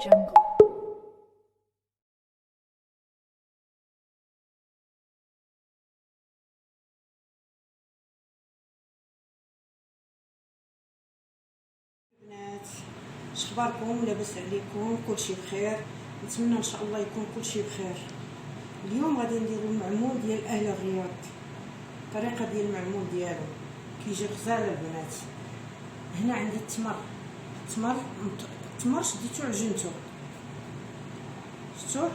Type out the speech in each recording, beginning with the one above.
jungle. بنات، شخباركم؟ لاباس عليكم؟ كلشي بخير؟ نتمنى ان شاء الله يكون كلشي بخير. اليوم غادي نديرو المعمول ديال اهل الرياض. الطريقه ديال المعمول ديالو كيجي غزال البنات. هنا عندي التمر شديتو عجنتو، شفتوه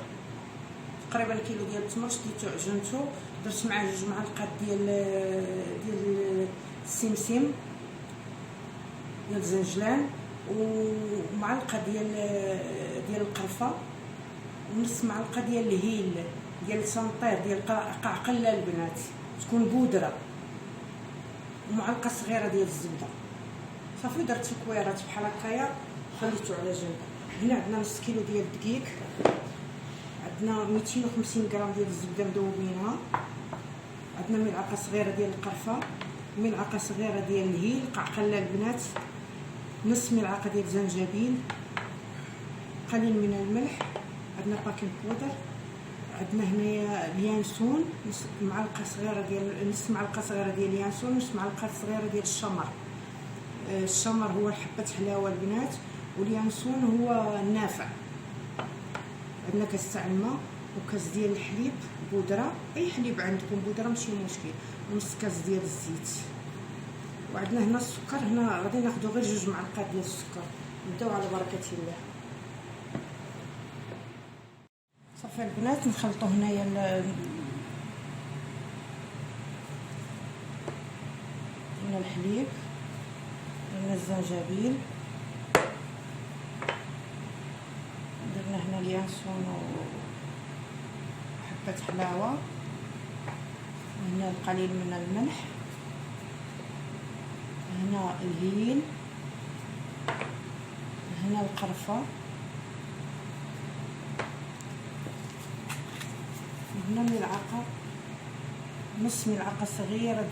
تقريبا كيلو ديال التمر شديتو عجنتو، درت معاه 2 معالق ديال السمسم ديال الزنجلان، ومعلقه ديال القرفه، ونص معلقه ديال الهيل ديال السنطير ديال قعقله البنات تكون بودره، ومعلقه صغيره ديال الزبده. صافي درت الكويرات بحال هكايا خليته على جنب. هنا عندنا نص كيلو ديال الدقيق، عندنا 250 غرام ديال الزبده مذوبينها، عندنا ملعقه صغيره ديال القرفه، ملعقه صغيره ديال الهيل قعقله البنات، نص ملعقه ديال الزنجبيل، قليل من الملح، عندنا باكين بودر، عندنا هنايا اليانسون نص معلقه صغيره ديال اليانسون، نص معلقه صغيره ديال الشمر. الشمر هو حبه حلاوه البنات، واليانسون هو النافع. عندنا كاس تاع الماء، وكاس ديال الحليب بودره، اي حليب عندكم بودره ماشي مشكل، ونص كاس ديال الزيت. وعندنا هنا السكر، هنا غادي ناخذ غير 2 معلقات ديال السكر. نبداو على بركه الله. صافي البنات نخلطوا هنايا هنا الحليب، هنا الزنجبيل، درنا هنا اليانسون وحبه حلاوه، هنا القليل من الملح، هنا الهيل، هنا القرفه، هنا ملعقه نص ملعقه صغيره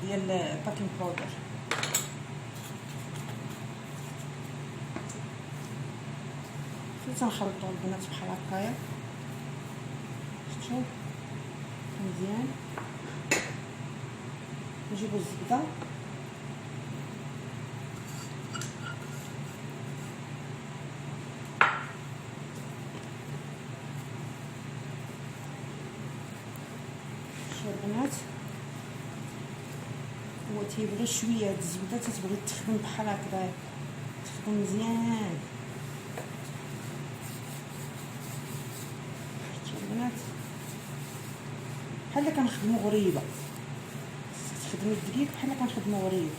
ديال باكين باودر. تنخلطوا البنات بحال هكايا، شفتوا مزيان. نجيبوا الزبده، شوفوا البنات هو تيبغي شويه هاد الزبده، تتبغي تخدم بحال هكذا، تخدم مزيان. البنات بحال كنخدموا غريبه، تخدمي الدقيق بحال كنخدموا غريبه.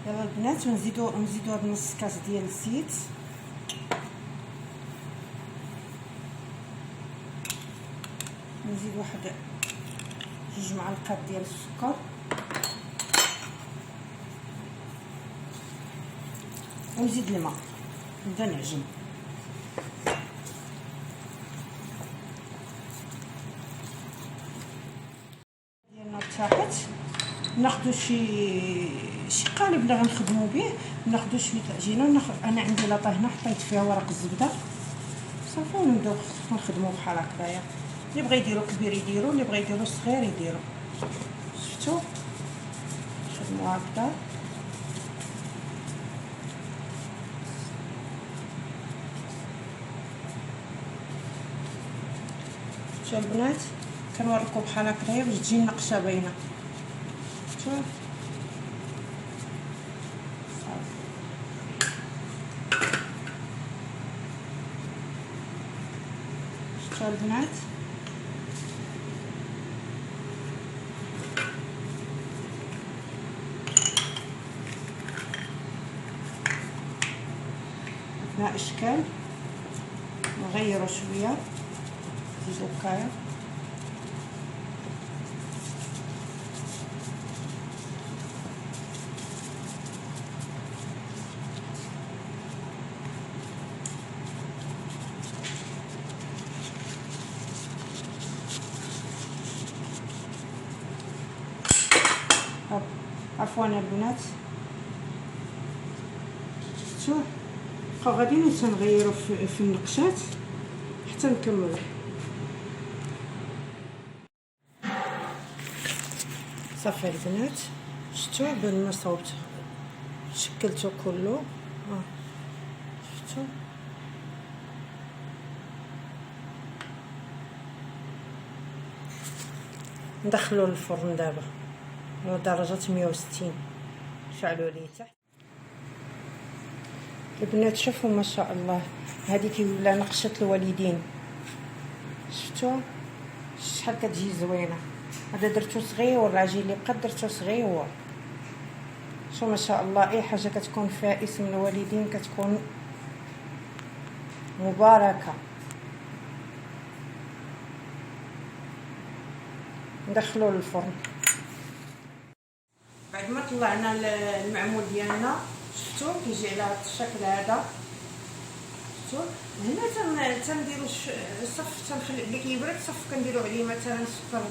يلا البنات نزيدو هاد نص كاس ديال الزيت، نزيد واحد 2 معالق ديال السكر، ونزيد الماء، نبدا نعجن. ديالنا ارتاحت، ناخذ شي قالب اللي غنخدموا به، ناخذ شويه عجينه، انا عندي لاطه هنا حطيت فيها ورق الزبده صافي، ونبداو نخدموا بحال هكايا. اللي بغى يديرو كبير يديرو، اللي بغى يديرو صغير يديرو. شفتوا نخدموا هكذا. شفتوا البنات كنوريكم بحال هكايا باش تجي النقشه باينه. شفتوا البنات عندنا اشكال، نغيروا شويه نزيدو هكايا. عفوا البنات، شفتوا بقاو غاديين تنغيروا في النقشات حتى نكملوا. صافي البنات، شفتوا بان ما صوبت شكلته كله. شفتوا ندخلو للفرن دابا على درجه 160. شعلوا ليه تحت البنات. شوفوا ما شاء الله، هذه كيولى نقشه الوالدين. شفتوا شحال كتجي زوينه. هذا درتو صغيور، العجين اللي بقى درتو صغيور. شو ما شاء الله، اي حاجه كتكون فيها اسم الوالدين كتكون مباركه. ندخلو للفرن بعد ما طلعنا المعمول ديالنا. شفتوا كيجي على هذا الشكل هذا. شفتوا هنا تنديروا الصف، تنخلي اللي كيبرد صف كنديروا عليه مثلا سكر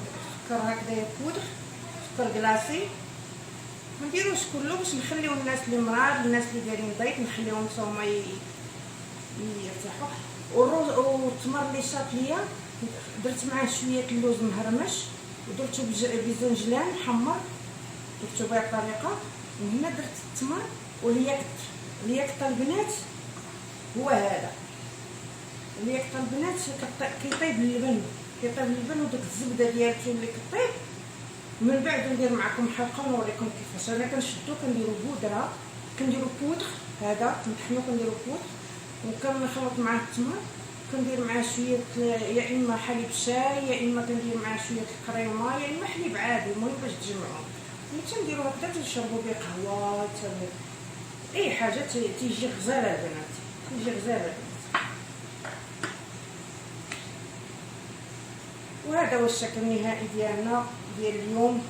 هكذا بودر، سكر كلاصي. ما نديروش كله باش نخليو الناس اللي مراد، الناس اللي دايرين ضيق نخليهم هما يرتاحوا. والتمر اللي شاط ليا درت معاه شويه اللوز مهرمش ودرتو بزنجلان محمر، درتو بهذه الطريقه. وهنا درت التمر والياقطه البنات. هو هذا الياقطه البنات كيطيب اللبن وديك الزبده ديالته اللي كطيب. من بعد ندير معكم حلقه ونوريكم كيفاش. انا كنشدو كنديرو بودره، كنديرو بودر هذا كنطحنو، كنديرو بودر وكنخلط معاه التمر، كندير معاه شويه يا اما حليب شاي يا اما كندير معاه شويه الكريمه يا اما حليب عادي. المهم باش تجمعوا ملي تنديرو هكذا تشربوا به قهوه اي حاجه تيجي غزاله البنات، تيجي غزاله. وهذا هو الشكل النهائي ديالنا ديال اليوم.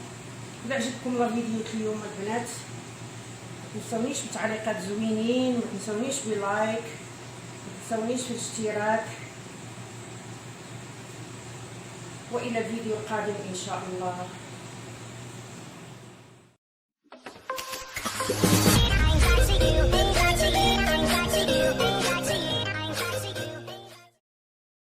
الا عجبكم لا فيديو اليوم البنات متنساونيش بتعليقات زوينين، متنساونيش بلايك، متنساونيش في الاشتراك. والى الفيديو القادم ان شاء الله.